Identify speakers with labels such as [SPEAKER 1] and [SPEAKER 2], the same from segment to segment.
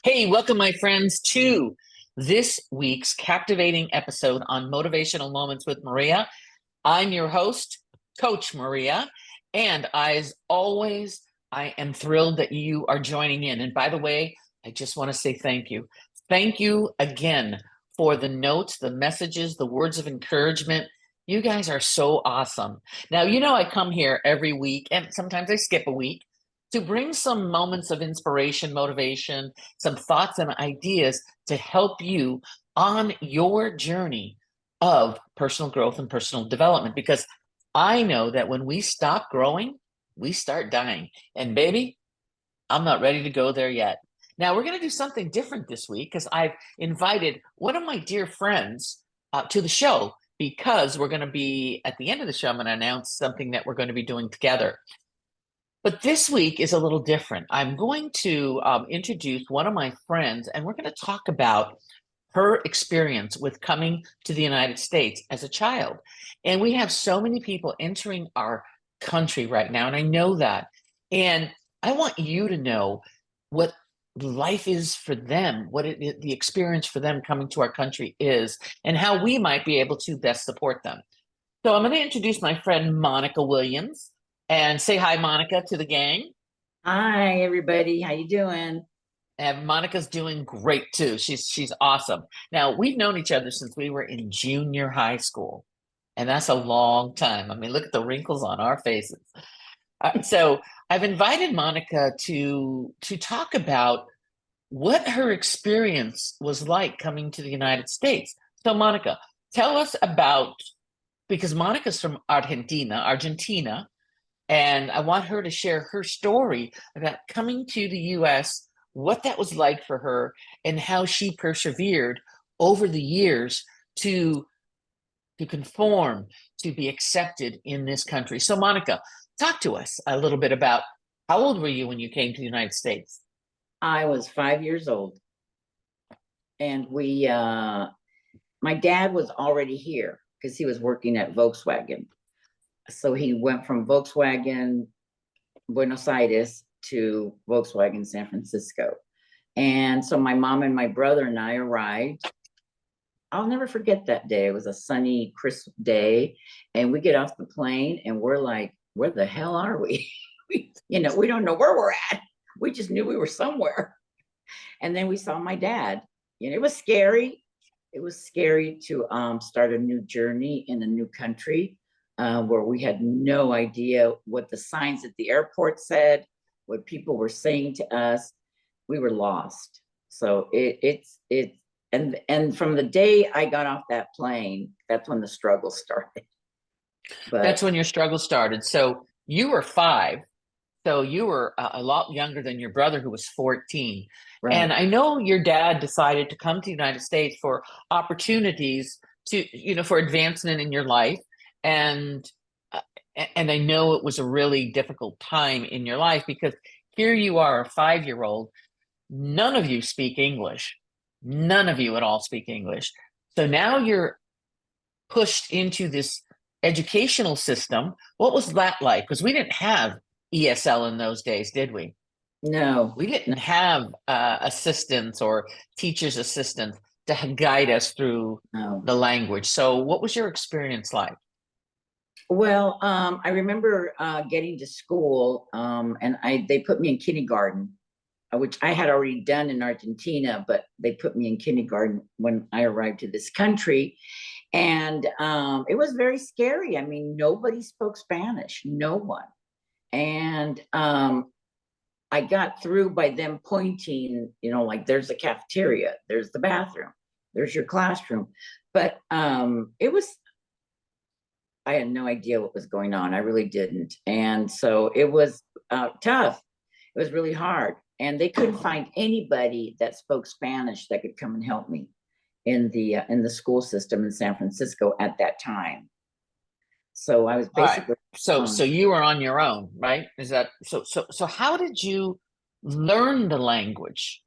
[SPEAKER 1] Hey, welcome, my friends, to this week's captivating episode on Motivational Moments with Maria. I'm your host, Coach Maria, and as always, I am thrilled that you are joining in. And by the way, I just want to say thank you. Thank you again for the notes, the messages, the words of encouragement. You guys are so awesome. Now, I come here every week, and sometimes I skip a week to bring some moments of inspiration, motivation, some thoughts and ideas to help you on your journey of personal growth and personal development. Because I know that when we stop growing, we start dying. And baby, I'm not ready to go there yet. Now, we're going to do something different this week because I've invited one of my dear friends to the show because we're going to be at the end of the show. I'm going to announce something that we're going to be doing together. But this week is a little different. I'm going to introduce one of my friends, and we're going to talk about her experience with coming to the United States as a child. And we have so many people entering our country right now, and I know that. And I want you to know what life is for them, the experience for them coming to our country is, and how we might be able to best support them. So I'm going to introduce my friend Monica Williams and say hi, Monica, to the gang.
[SPEAKER 2] Hi, everybody. How you doing?
[SPEAKER 1] And Monica's doing great too. She's awesome. Now, we've known each other since we were in junior high school, and that's a long time. I mean, look at the wrinkles on our faces. So I've invited Monica to talk about what her experience was like coming to the United States. So, Monica, tell us about because Monica's from Argentina, and I want her to share her story about coming to the US, what that was like for her, and how she persevered over the years to to conform, to be accepted in this country. So, Monica, talk to us a little bit about how old were you when you came to the United States?
[SPEAKER 2] I was 5 years old, and my dad was already here because he was working at Volkswagen. So he went from Volkswagen Buenos Aires to Volkswagen San Francisco. And so my mom and my brother and I arrived. I'll never forget that day. It was a sunny, crisp day. And we get off the plane and we're like, where the hell are we? We don't know where we're at. We just knew we were somewhere. And then we saw my dad. It was scary. It was scary to start a new journey in a new country where we had no idea what the signs at the airport said, what people were saying to us. We were lost. So it's and from the day I got off that plane, that's when the struggle started.
[SPEAKER 1] That's
[SPEAKER 2] But
[SPEAKER 1] when your struggle started. So you were five. So you were a lot younger than your brother, who was 14. And
[SPEAKER 2] right.
[SPEAKER 1] I know your dad decided to come to the United States for opportunities for advancement in your life. And uh, and I know it was a really difficult time in your life because here you are, a 5-year old. None of you speak English. None of you at all speak English. So now you're pushed into this educational system. What was that like? Because we didn't have ESL in those days, did we?
[SPEAKER 2] No,
[SPEAKER 1] We
[SPEAKER 2] no.
[SPEAKER 1] didn't have assistants or teachers' assistants to guide us through
[SPEAKER 2] No.
[SPEAKER 1] the language. So, what was your experience like?
[SPEAKER 2] Well, I remember getting to school, and they put me in kindergarten, which I had already done in Argentina, but they put me in kindergarten when I arrived to this country, and it was very scary. I mean, nobody spoke Spanish, no one, and I got through by them pointing, like there's a cafeteria, there's the bathroom, there's your classroom, but it was I had no idea what was going on. I really didn't. And so it was tough. It was really hard. And they couldn't find anybody that spoke Spanish that could come and help me in the school system in San Francisco at that time. So I was
[SPEAKER 1] All right.
[SPEAKER 2] basically
[SPEAKER 1] So
[SPEAKER 2] alone.
[SPEAKER 1] you were on your own, right? Is that so how did you learn the language?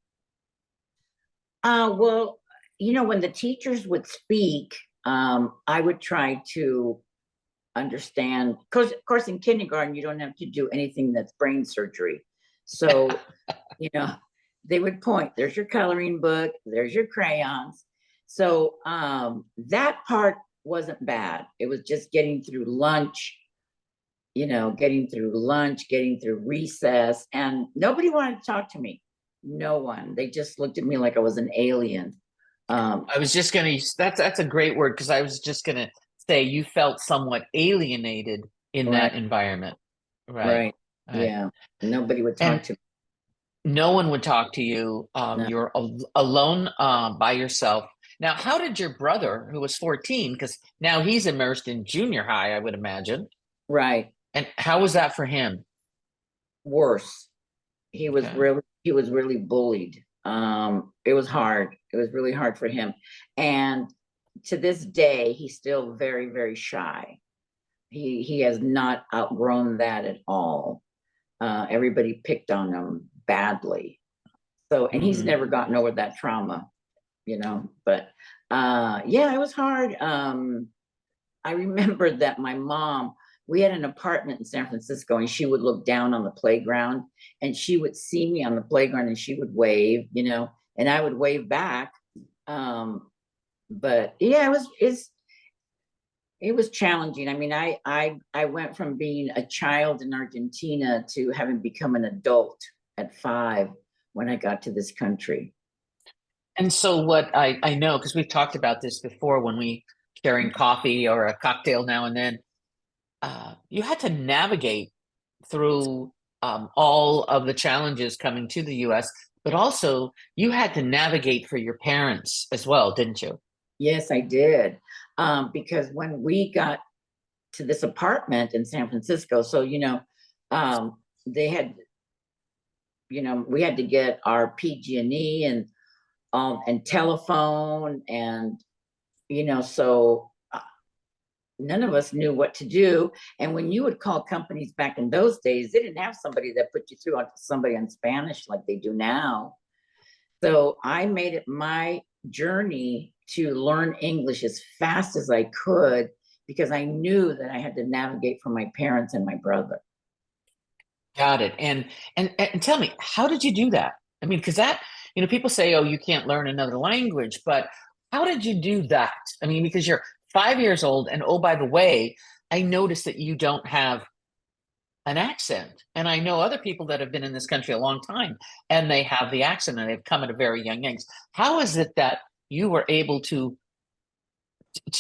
[SPEAKER 2] Well, when the teachers would speak, I would try to understand because of course in kindergarten you don't have to do anything that's brain surgery. So, you know, they would point, there's your coloring book, there's your crayons. So that part wasn't bad. It was just getting through lunch, getting through lunch, getting through recess, and nobody wanted to talk to me. No one. They just looked at me like I was an alien.
[SPEAKER 1] I was just gonna that's a great word because I was just gonna say you felt somewhat alienated in
[SPEAKER 2] Right,
[SPEAKER 1] that environment. Right.
[SPEAKER 2] right.
[SPEAKER 1] Right.
[SPEAKER 2] Yeah. Nobody would talk
[SPEAKER 1] And
[SPEAKER 2] to me.
[SPEAKER 1] no one would talk to you.
[SPEAKER 2] No.
[SPEAKER 1] You're alone by yourself. Now, how did your brother, who was 14, because now he's immersed in junior high, I would imagine,
[SPEAKER 2] Right.
[SPEAKER 1] and how was that for him?
[SPEAKER 2] Worse.
[SPEAKER 1] Okay.
[SPEAKER 2] He was really bullied. It was hard. It was really hard for him. And to this day, he's still very, very shy. He has not outgrown that at all. Everybody picked on him badly. So, and he's
[SPEAKER 1] Mhm.
[SPEAKER 2] never gotten over that trauma, but yeah, it was hard. I remember that my mom, we had an apartment in San Francisco, and she would look down on the playground, and she would see me on the playground, and she would wave, and I would wave back. But yeah, it was challenging. I mean, I went from being a child in Argentina to having become an adult at 5 when I got to this country.
[SPEAKER 1] And so, what I know, because we've talked about this before when we sharing coffee or a cocktail now and then, you had to navigate through all of the challenges coming to the US, but also you had to navigate for your parents as well, didn't you?
[SPEAKER 2] Yes, I did. Because when we got to this apartment in San Francisco, so they had, we had to get our PG&E and telephone, and so none of us knew what to do. And when you would call companies back in those days, they didn't have somebody that put you through on somebody in Spanish like they do now. So I made it my journey to learn English as fast as I could, because I knew that I had to navigate for my parents and my brother.
[SPEAKER 1] Got it. And tell me, how did you do that? I mean, because that, people say, oh, you can't learn another language, but how did you do that? I mean, because you're 5 years old, and oh, by the way, I noticed that you don't have an accent. And I know other people that have been in this country a long time and they have the accent and they've come at a very young age. How is it that you were able to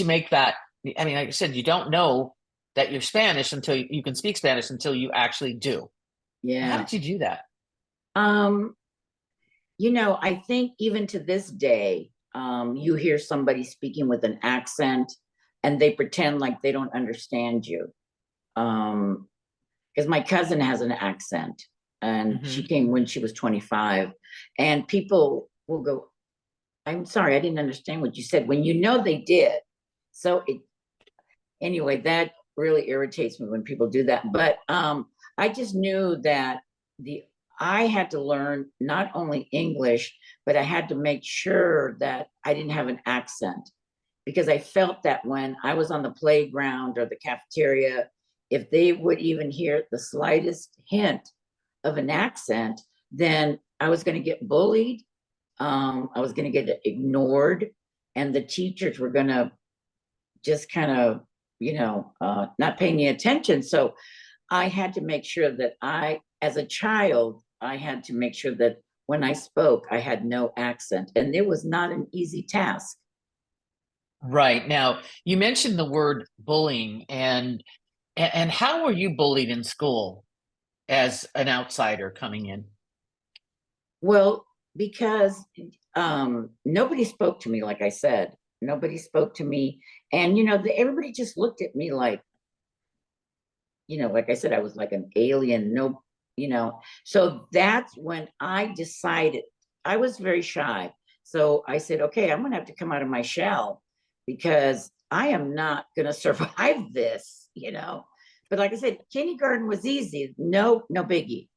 [SPEAKER 1] make that? I mean, like I said, you don't know that you're Spanish until you can speak Spanish until you actually do. How
[SPEAKER 2] Yeah.
[SPEAKER 1] did you do that?
[SPEAKER 2] Um, I think even to this day, you hear somebody speaking with an accent and they pretend like they don't understand you. Because my cousin has an accent, and she
[SPEAKER 1] Hmm.
[SPEAKER 2] came when she was 25, and people will go, I'm sorry, I didn't understand what you said, when they did. So anyway, that really irritates me when people do that. But I just knew that the I had to learn not only English, but I had to make sure that I didn't have an accent, because I felt that when I was on the playground or the cafeteria, if they would even hear the slightest hint of an accent, then I was going to get bullied. I was going to get ignored, and the teachers were going to just kind of, not paying any attention. So I had to make sure that as a child, I had to make sure that when I spoke, I had no accent, and it was not an easy task.
[SPEAKER 1] Right. Now, you mentioned the word bullying, and how were you bullied in school as an outsider coming in?
[SPEAKER 2] Well, because nobody spoke to me, like I said, nobody spoke to me. And, everybody just looked at me like, like I said, I was like an alien. No, so that's when I decided. I was very shy. So I said, okay, I'm going to have to come out of my shell, because I am not going to survive this. But like I said, kindergarten was easy. No, no biggie.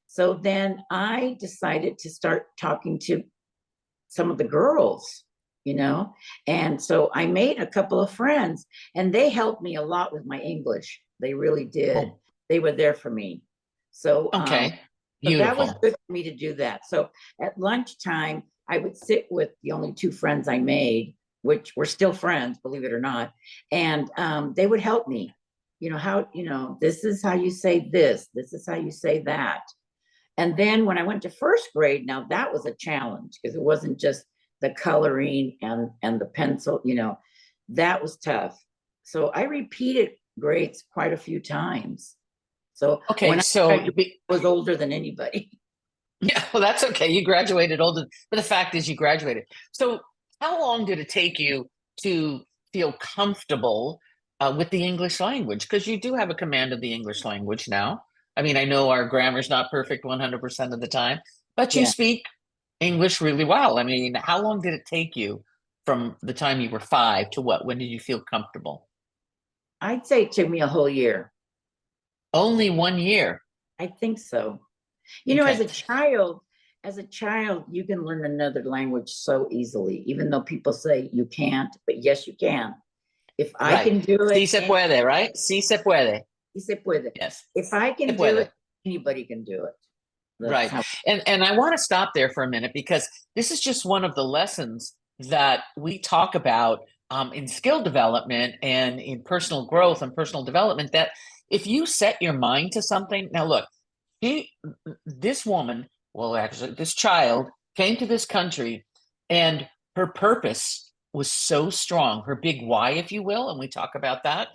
[SPEAKER 2] So then I decided to start talking to some of the girls. And so I made a couple of friends, and they helped me a lot with my English. They really did.
[SPEAKER 1] Oh,
[SPEAKER 2] They were there for me. So
[SPEAKER 1] okay.
[SPEAKER 2] So that was
[SPEAKER 1] Beautiful.
[SPEAKER 2] good for me to do that. So at lunchtime, I would sit with the only two friends I made, which were still friends, believe it or not. And they would help me, this is how you say this is how you say that. And then when I went to first grade, now that was a challenge because it wasn't just the coloring and the pencil, that was tough. So I repeated grades quite a few times. So
[SPEAKER 1] Okay,
[SPEAKER 2] when I
[SPEAKER 1] so
[SPEAKER 2] was older than anybody.
[SPEAKER 1] yeah, well, that's okay. You graduated older, but the fact is you graduated. So how long did it take you to feel comfortable with the English language? Because you do have a command of the English language now. I mean, I know our grammar's not perfect 100% of the time, but you
[SPEAKER 2] Yeah,
[SPEAKER 1] speak English really well. I mean, how long did it take you from the time you were 5 to what? When did you feel comfortable?
[SPEAKER 2] I'd say it took me a whole year.
[SPEAKER 1] Only 1 year.
[SPEAKER 2] I think so. As
[SPEAKER 1] Okay.
[SPEAKER 2] a child, you can learn another language so easily, even though people say you can't, but yes, you can. If I
[SPEAKER 1] Right.
[SPEAKER 2] can do
[SPEAKER 1] Sí
[SPEAKER 2] it,
[SPEAKER 1] se
[SPEAKER 2] and
[SPEAKER 1] puede, right? Sí se puede.
[SPEAKER 2] se puede.
[SPEAKER 1] Yes.
[SPEAKER 2] If I
[SPEAKER 1] Se
[SPEAKER 2] can do
[SPEAKER 1] puede.
[SPEAKER 2] it, anybody can do it. That's
[SPEAKER 1] Right.
[SPEAKER 2] how.
[SPEAKER 1] And I want to stop there for a minute because this is just one of the lessons that we talk about in skill development and in personal growth and personal development. That if you set your mind to something, now look, he, this woman, well, actually, this child came to this country and her purpose was so strong, her big why, if you will, and we talk about that.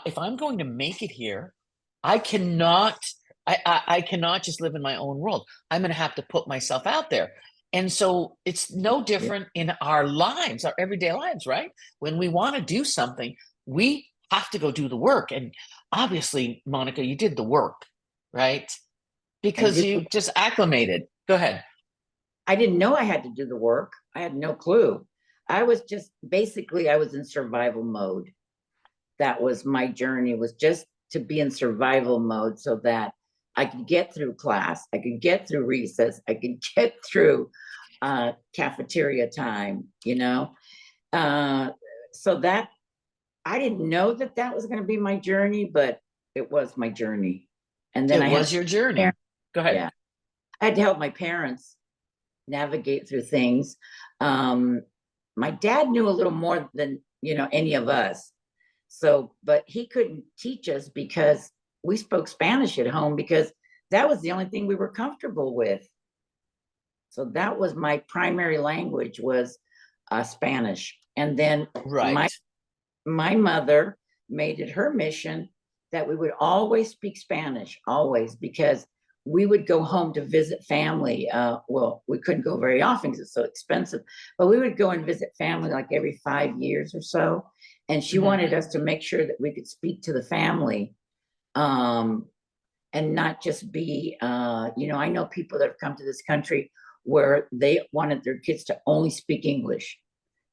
[SPEAKER 1] If I'm going to make it here, I cannot I cannot just live in my own world. I'm going to have to put myself out there. And so it's no
[SPEAKER 2] Yeah.
[SPEAKER 1] different in our lives, our everyday lives, right? When we want to do something, we have to go do the work. And obviously, Monica, you did the work, right?
[SPEAKER 2] I
[SPEAKER 1] Because
[SPEAKER 2] did.
[SPEAKER 1] you just acclimated. Go ahead.
[SPEAKER 2] I didn't know I had to do the work. I had no clue. I was just basically I was in survival mode. That was my journey, was just to be in survival mode so that I could get through class, I could get through recess, I could get through cafeteria time, uh, so that I didn't know that that was going to be my journey, but it was my journey. And then
[SPEAKER 1] It was your journey. Go ahead.
[SPEAKER 2] yeah, I had to help my parents navigate through things. um, my dad knew a little more than any of us, so, but he couldn't teach us because we spoke Spanish at home because that was the only thing we were comfortable with. So that was my primary language, was Spanish. And then
[SPEAKER 1] Right.
[SPEAKER 2] my mother made it her mission that we would always speak Spanish, always, because we would go home to visit family. Well, we couldn't go very often because it's so expensive, but we would go and visit family like every 5 years or so. And she
[SPEAKER 1] Mhm.
[SPEAKER 2] wanted us to make sure that we could speak to the family, and not just be, I know people that have come to this country where they wanted their kids to only speak English.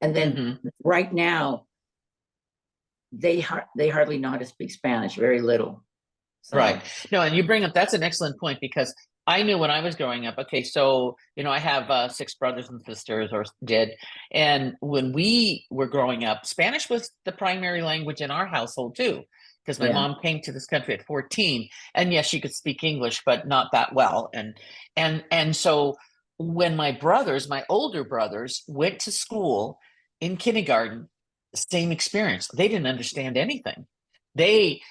[SPEAKER 2] And then
[SPEAKER 1] Mhm.
[SPEAKER 2] right now, they hardly know how to speak Spanish, very little.
[SPEAKER 1] Right.
[SPEAKER 2] So
[SPEAKER 1] No, and you bring up that's an excellent point because I knew when I was growing up. Okay, so I have 6 brothers and sisters, or did, and when we were growing up, Spanish was the primary language in our household too. Because my
[SPEAKER 2] yeah,
[SPEAKER 1] mom came to this country at 14, and yes, she could speak English, but not that well. And so when my older brothers, went to school in kindergarten, same experience. They didn't understand anything. They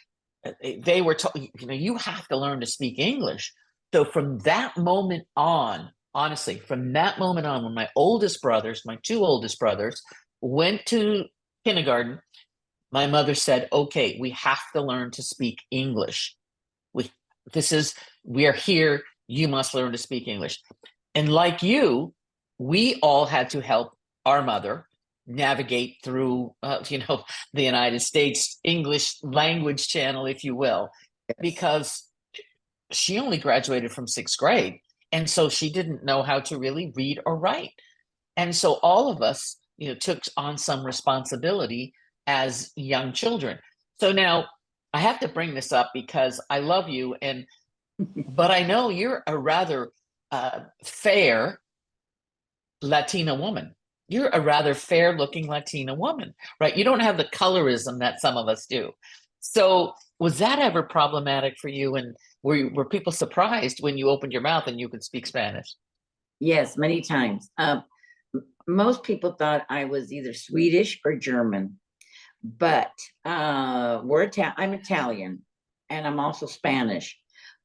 [SPEAKER 1] they were told, you have to learn to speak English. So from that moment on, honestly, from that moment on, when my 2 oldest brothers went to kindergarten, my mother said, okay, we have to learn to speak English. We, this is, we are here. You must learn to speak English. And like you, we all had to help our mother navigate through, the United States English language channel, if you will,
[SPEAKER 2] yes.
[SPEAKER 1] because she only graduated from 6th grade. And so she didn't know how to really read or write. And so all of us, took on some responsibility as young children. So now I have to bring this up because I love you, but I know you're a rather fair Latina woman. You're a rather fair looking Latina woman, right? You don't have the colorism that some of us do. So was that ever problematic for you were people surprised when you opened your mouth and you could speak Spanish?
[SPEAKER 2] Yes, many times. Most people thought I was either Swedish or German, but I'm Italian and I'm also Spanish.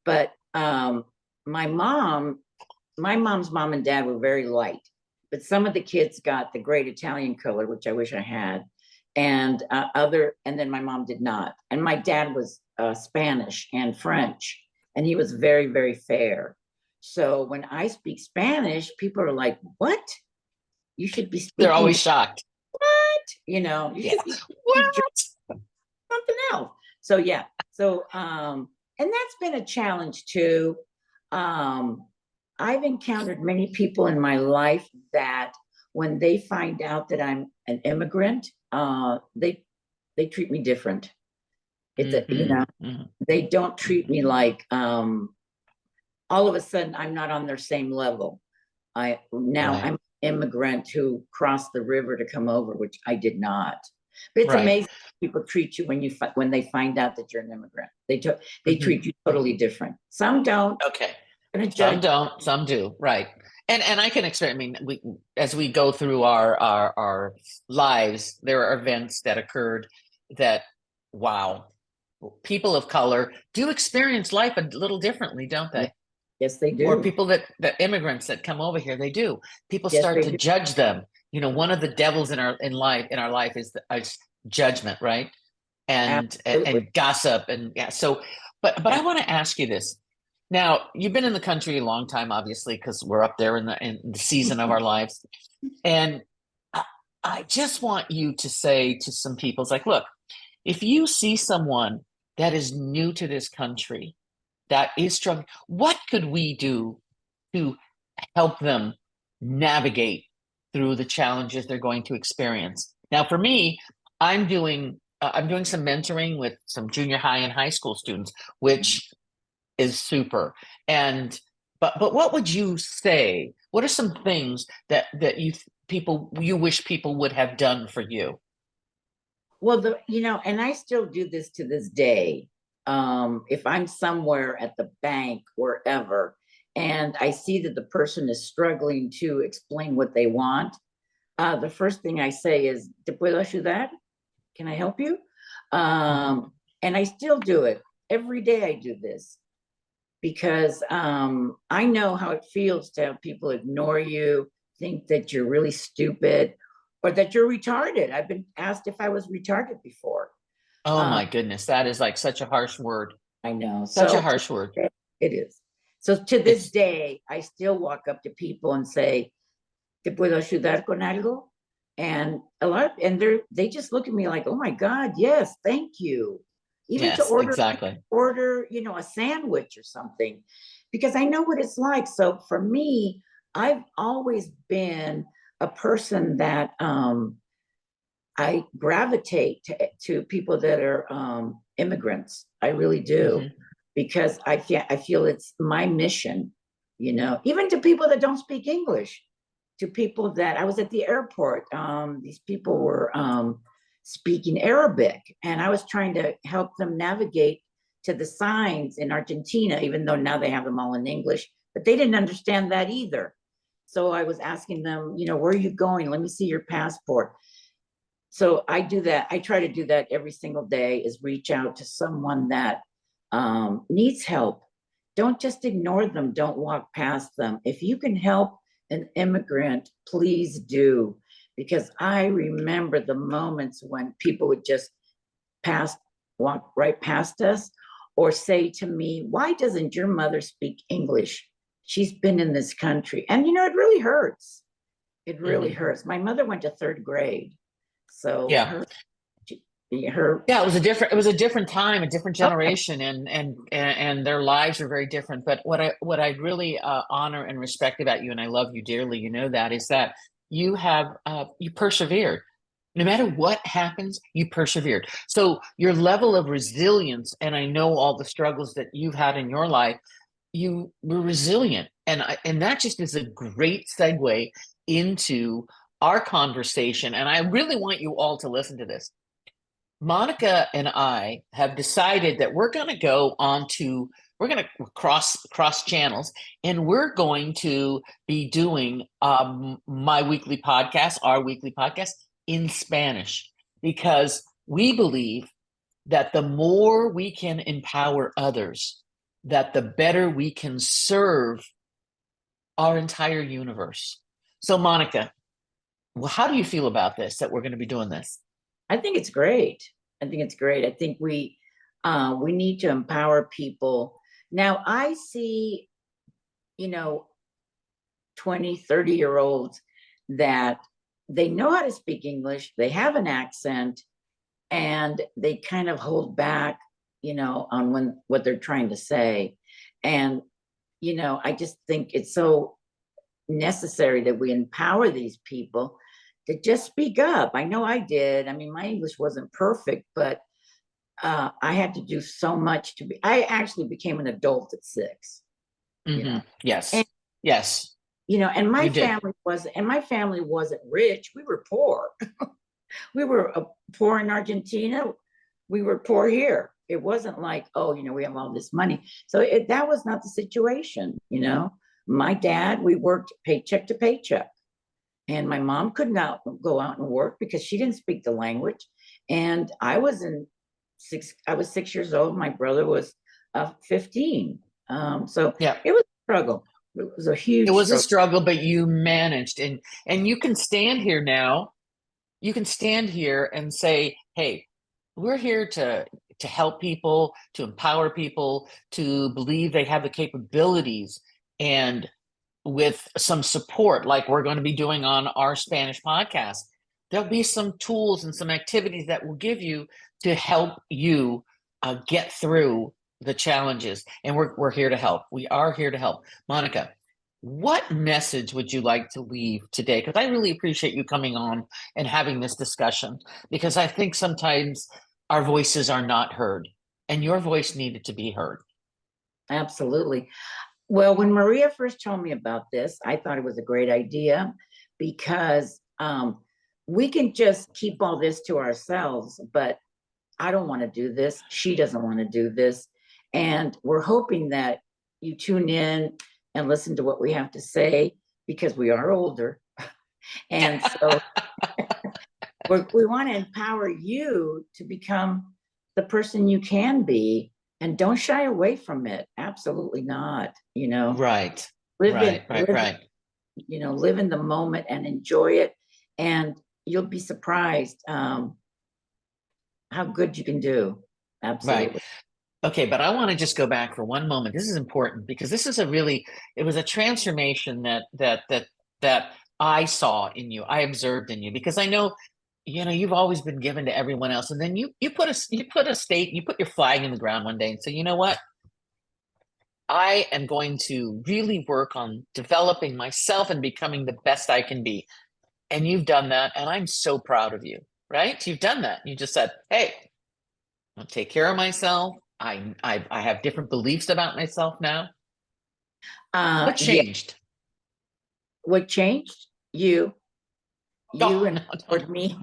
[SPEAKER 2] But my mom, my mom's mom and dad were very light, but some of the kids got the great Italian color, which I wish I had, and then my mom did not. And my dad was Spanish and French, and he was very, very fair. So when I speak Spanish, people are like, "What? You should be
[SPEAKER 1] They're
[SPEAKER 2] speaking
[SPEAKER 1] always shocked.
[SPEAKER 2] what? You
[SPEAKER 1] Yeah.
[SPEAKER 2] should be speaking
[SPEAKER 1] What?
[SPEAKER 2] something else." So yeah. So and that's been a challenge too. Um, I've encountered many people in my life that when they find out that I'm an immigrant, they treat me different. It's a,
[SPEAKER 1] Mhm.
[SPEAKER 2] they don't treat me like all of a sudden I'm not on their same level.
[SPEAKER 1] Right.
[SPEAKER 2] I'm an immigrant who crossed the river to come over, which I did not. But it's
[SPEAKER 1] Right.
[SPEAKER 2] amazing people treat you when they find out that you're an immigrant. They
[SPEAKER 1] Mhm.
[SPEAKER 2] treat you totally different. Some don't.
[SPEAKER 1] Okay.
[SPEAKER 2] Gonna
[SPEAKER 1] Some
[SPEAKER 2] judge.
[SPEAKER 1] don't, some do. Right. And I can expect, I mean, we as we go through our lives, there are events that occurred that, wow, people of color do experience life a little differently, don't
[SPEAKER 2] Yeah,
[SPEAKER 1] they?
[SPEAKER 2] yes, they
[SPEAKER 1] Or
[SPEAKER 2] do.
[SPEAKER 1] people that immigrants that come over here, they do. People
[SPEAKER 2] Yes,
[SPEAKER 1] start
[SPEAKER 2] they
[SPEAKER 1] to
[SPEAKER 2] do.
[SPEAKER 1] judge them. You know, one of the devils in our life is judgment, right?
[SPEAKER 2] Absolutely.
[SPEAKER 1] And gossip and yeah. So, but I want to ask you this. Now, you've been in the country a long time, obviously, because we're up there in the season of our lives. And I, I just want you to say to some people, it's like, look, if you see someone that is new to this country, that is struggling, what could we do to help them navigate through the challenges they're going to experience? Now, for me, I'm doing some mentoring with some junior high and high school students, which is super. And but what would you say? What are some things that you wish people would have done for you?
[SPEAKER 2] Well, and I still do this to this day. If I'm somewhere at the bank, wherever, and I see that the person is struggling to explain what they want, the first thing I say is, "Te puedo ayudar? Can I help you?"
[SPEAKER 1] Mhm.
[SPEAKER 2] And I still do it every day. I do this because I know how it feels to have people ignore you, think that you're really stupid, or that you're retarded. I've been asked if I was retarded before.
[SPEAKER 1] Oh
[SPEAKER 2] Uh,
[SPEAKER 1] my goodness, that is like such a harsh word.
[SPEAKER 2] I know.
[SPEAKER 1] Such a
[SPEAKER 2] So
[SPEAKER 1] harsh word.
[SPEAKER 2] it is. So to this
[SPEAKER 1] It's
[SPEAKER 2] day, I still walk up to people and say, "Te puedo ayudar con algo?" And they just look at me like, "Oh my God, yes, thank you." Even to
[SPEAKER 1] yes, exactly.
[SPEAKER 2] order, a sandwich or something, because I know what it's like. So for me, I've always been a person that I gravitate to people that are immigrants. I really do,
[SPEAKER 1] Hmm.
[SPEAKER 2] because I feel it's my mission, even to people that don't speak English, to people that I was at the airport. These people were speaking Arabic, and I was trying to help them navigate to the signs in Argentina, even though now they have them all in English, but they didn't understand that either. So I was asking them, "Where are you going? Let me see your passport." So I do that. I try to do that every single day, is reach out to someone that needs help. Don't just ignore them. Don't walk past them. If you can help an immigrant, please do. Because I remember the moments when people would just pass, walk right past us, or say to me, "Why doesn't your mother speak English? She's been in this country." And it really hurts. It really
[SPEAKER 1] Hmm.
[SPEAKER 2] hurts. My mother went to third grade. So
[SPEAKER 1] Yeah.
[SPEAKER 2] her,
[SPEAKER 1] Yeah, it was a different time, a different
[SPEAKER 2] oh,
[SPEAKER 1] generation, and their lives are very different. But what I really honor and respect about you, and I love you dearly, you know that, is that you persevered. No matter what happens, you persevered. So your level of resilience, and I know all the struggles that you've had in your life, you were resilient, and that just is a great segue into our conversation. And I really want you all to listen to this. Monica and I have decided that we're going to go on to we're going to cross channels, and we're going to be doing my weekly podcast, our weekly podcast in Spanish, because we believe that the more we can empower others, that the better we can serve our entire universe. So, Monica, well, how do you feel about this, that we're going to be doing this?
[SPEAKER 2] I think it's great. I think it's great. I think we need to empower people. Now I see, 20, 30-year-olds that they know how to speak English, they have an accent, and they kind of hold back, on what they're trying to say. And, I just think it's so necessary that we empower these people to just speak up. I know I did. I mean, my English wasn't perfect, but I had to do so much I actually became an adult at 6,
[SPEAKER 1] Yes.
[SPEAKER 2] And,
[SPEAKER 1] Yes.
[SPEAKER 2] and
[SPEAKER 1] You did.
[SPEAKER 2] my family wasn't rich. We were poor. We were poor in Argentina. We were poor here. It wasn't like, oh, we have all this money. So that was not the situation. My dad, we worked paycheck to paycheck. And my mom could not go out and work because she didn't speak the language. And I was 6 years old. My brother was 15. So
[SPEAKER 1] Yeah.
[SPEAKER 2] it was a struggle. It was a huge
[SPEAKER 1] It was a
[SPEAKER 2] struggle.
[SPEAKER 1] struggle, but you managed, and you can stand here now. You can stand here and say, "Hey, we're here to help people, to empower people, to believe they have the capabilities, and with some support, like we're going to be doing on our Spanish podcast, there'll be some tools and some activities that will give you to help you get through the challenges. And we're here to help. We are here to help. Monica, what message would you like to leave today? Because I really appreciate you coming on and having this discussion, because I think sometimes our voices are not heard, and your voice needed to be heard.
[SPEAKER 2] Absolutely. Well, when Maria first told me about this, I thought it was a great idea because we can just keep all this to ourselves, but I don't want to do this. She doesn't want to do this. And we're hoping that you tune in and listen to what we have to say because we are older. And so we want to empower you to become the person you can be, and don't shy away from it. Absolutely not.
[SPEAKER 1] Right.
[SPEAKER 2] Live
[SPEAKER 1] Right.
[SPEAKER 2] in,
[SPEAKER 1] Right. Right.
[SPEAKER 2] live in the moment and enjoy it. And you'll be surprised how good you can do. Absolutely.
[SPEAKER 1] Right. Okay, but I want to just go back for one moment. This is important because this is it was a transformation that I saw in you, I observed in you, because I know, you've always been given to everyone else. And then you put your flag in the ground one day and say, you know what? I am going to really work on developing myself and becoming the best I can be. And you've done that, and I'm so proud of you, right? You've done that. You just said, hey, I'll take care of myself. I have different beliefs about myself now. What
[SPEAKER 2] Yeah.
[SPEAKER 1] changed?
[SPEAKER 2] What changed? You
[SPEAKER 1] Oh,
[SPEAKER 2] empowered me.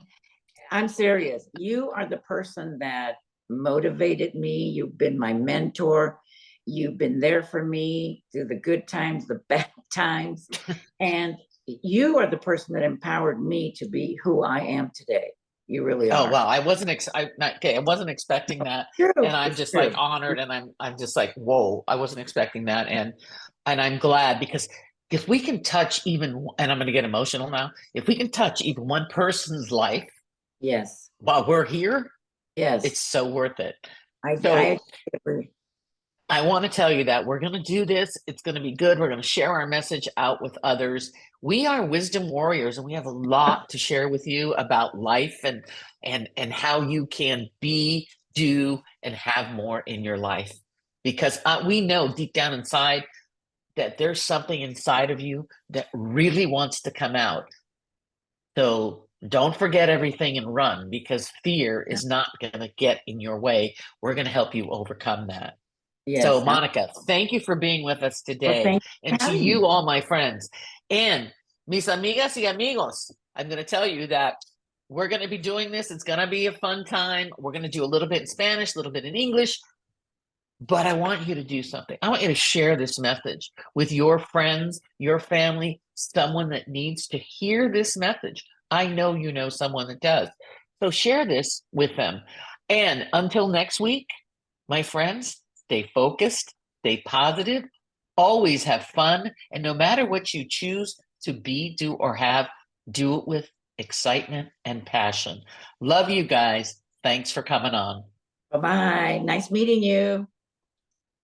[SPEAKER 2] I'm serious. You are the person that motivated me. You've been my mentor. You've been there for me through the good times, the bad times. And you are the person that empowered me to be who I am today. You really
[SPEAKER 1] Oh,
[SPEAKER 2] are.
[SPEAKER 1] wow. I wasn't okay. I wasn't expecting that.
[SPEAKER 2] True.
[SPEAKER 1] And I'm
[SPEAKER 2] It's
[SPEAKER 1] just
[SPEAKER 2] true.
[SPEAKER 1] like honored, and I'm just like, whoa, I wasn't expecting that. And I'm glad, because if we can touch even, and I'm going to get emotional now, if we can touch even one person's life
[SPEAKER 2] Yes.
[SPEAKER 1] while we're here,
[SPEAKER 2] Yes.
[SPEAKER 1] it's so worth it.
[SPEAKER 2] I
[SPEAKER 1] So
[SPEAKER 2] agree.
[SPEAKER 1] I want to tell you that we're going to do this. It's going to be good. We're going to share our message out with others. We are wisdom warriors, and we have a lot to share with you about life and how you can be, do, and have more in your life. Because we know deep down inside that there's something inside of you that really wants to come out. So don't forget everything and run, because fear is not going to get in your way. We're going to help you overcome that. So,
[SPEAKER 2] Yes.
[SPEAKER 1] Monica, thank you for being with us
[SPEAKER 2] Well,
[SPEAKER 1] today.
[SPEAKER 2] thank you
[SPEAKER 1] And
[SPEAKER 2] for
[SPEAKER 1] to
[SPEAKER 2] having me.
[SPEAKER 1] you, all my friends, and mis amigas y amigos, I'm going to tell you that we're going to be doing this. It's going to be a fun time. We're going to do a little bit in Spanish, a little bit in English. But I want you to do something. I want you to share this message with your friends, your family, someone that needs to hear this message. I know you know someone that does. So share this with them. And until next week, my friends, stay focused, stay positive, always have fun. And no matter what you choose to be, do, or have, do it with excitement and passion. Love you guys. Thanks for coming on.
[SPEAKER 2] Bye-bye. Nice meeting you.